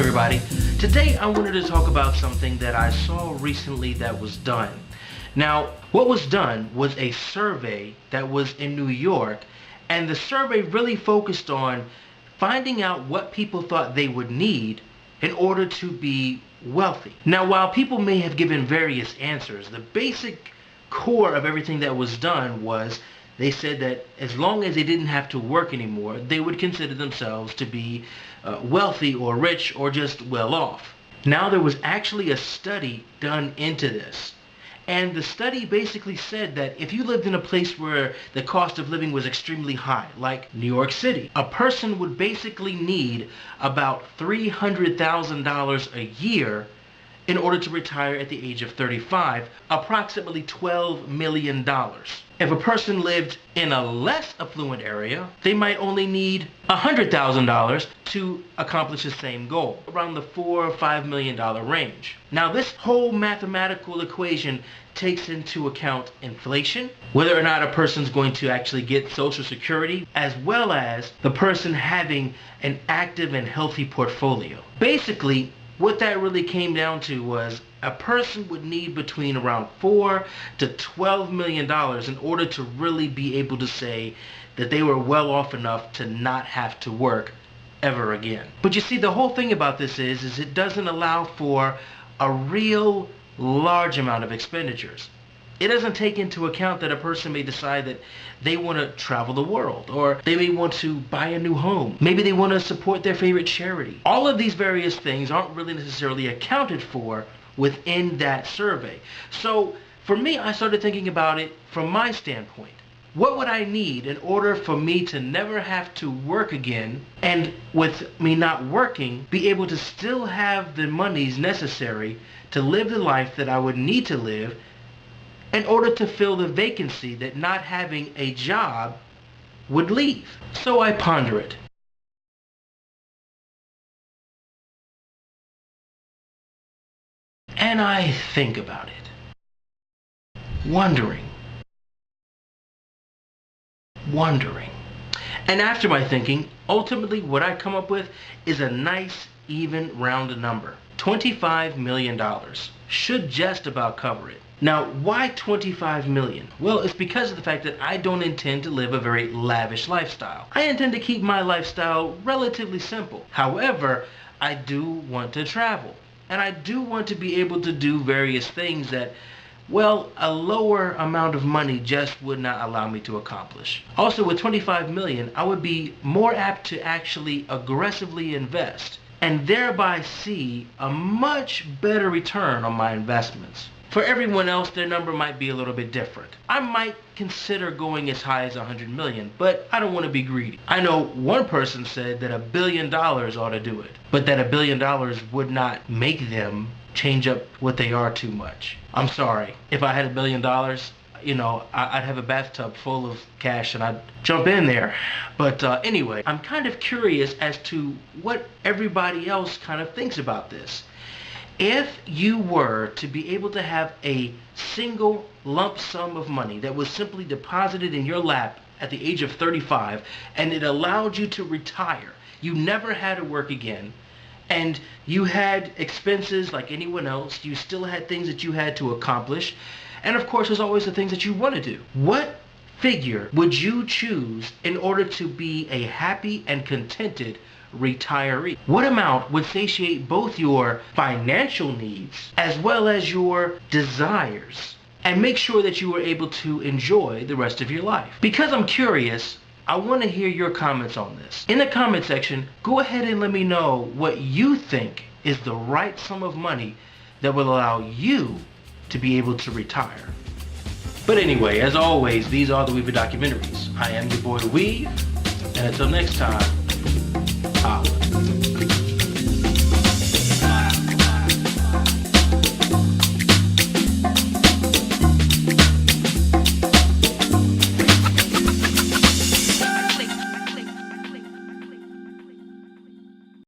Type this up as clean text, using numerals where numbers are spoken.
everybody. Today I wanted to talk about something that I saw recently that was done. Now, what was done was a survey that was in New York, and the survey really focused on finding out what people thought they would need in order to be wealthy. Now, while people may have given various answers, the basic core of everything that was done was they said that as long as they didn't have to work anymore, they would consider themselves to be wealthy or rich or just well off. Now, there was actually a study done into this. And the study basically said that if you lived in a place where the cost of living was extremely high, like New York City, a person would basically need about $300,000 a year in order to retire at the age of 35, approximately $12 million. If a person lived in a less affluent area, they might only need $100,000 to accomplish the same goal, around the $4 or $5 million range. Now, this whole mathematical equation takes into account inflation, whether or not a person's going to actually get Social Security, as well as the person having an active and healthy portfolio. Basically, what that really came down to was a person would need between around $4 to $12 million in order to really be able to say that they were well off enough to not have to work ever again. But you see, the whole thing about this is it doesn't allow for a real large amount of expenditures. It doesn't take into account that a person may decide that they want to travel the world, or they may want to buy a new home. Maybe they want to support their favorite charity. All of these various things aren't really necessarily accounted for within that survey. So for me, I started thinking about it from my standpoint. What would I need in order for me to never have to work again, and with me not working, be able to still have the monies necessary to live the life that I would need to live in order to fill the vacancy that not having a job would leave? So I ponder it. And I think about it. Wondering. And after my thinking, ultimately what I come up with is a nice, even, round number. $25 million should just about cover it. Now, why $25 million? Well, it's because of the fact that I don't intend to live a very lavish lifestyle. I intend to keep my lifestyle relatively simple. However, I do want to travel. And I do want to be able to do various things that, well, a lower amount of money just would not allow me to accomplish. Also, with $25 million, I would be more apt to actually aggressively invest and thereby see a much better return on my investments. For everyone else, their number might be a little bit different. I might consider going as high as 100 million, but I don't want to be greedy. I know one person said that $1 billion ought to do it, but that $1 billion would not make them change up what they are too much. I'm sorry. If I had $1 billion, I'd have a bathtub full of cash and I'd jump in there. But anyway, I'm kind of curious as to what everybody else kind of thinks about this. If you were to be able to have a single lump sum of money that was simply deposited in your lap at the age of 35, and it allowed you to retire, you never had to work again, and you had expenses like anyone else, you still had things that you had to accomplish, and of course there's always the things that you want to do. What figure would you choose in order to be a happy and contented retiree? What amount would satiate both your financial needs as well as your desires, and make sure that you were able to enjoy the rest of your life? Because I'm curious, I want to hear your comments on this. In the comment section, go ahead and let me know what you think is the right sum of money that will allow you to be able to retire. But anyway, as always, these are the Weaver Documentaries. I am your boy Weave, and until next time,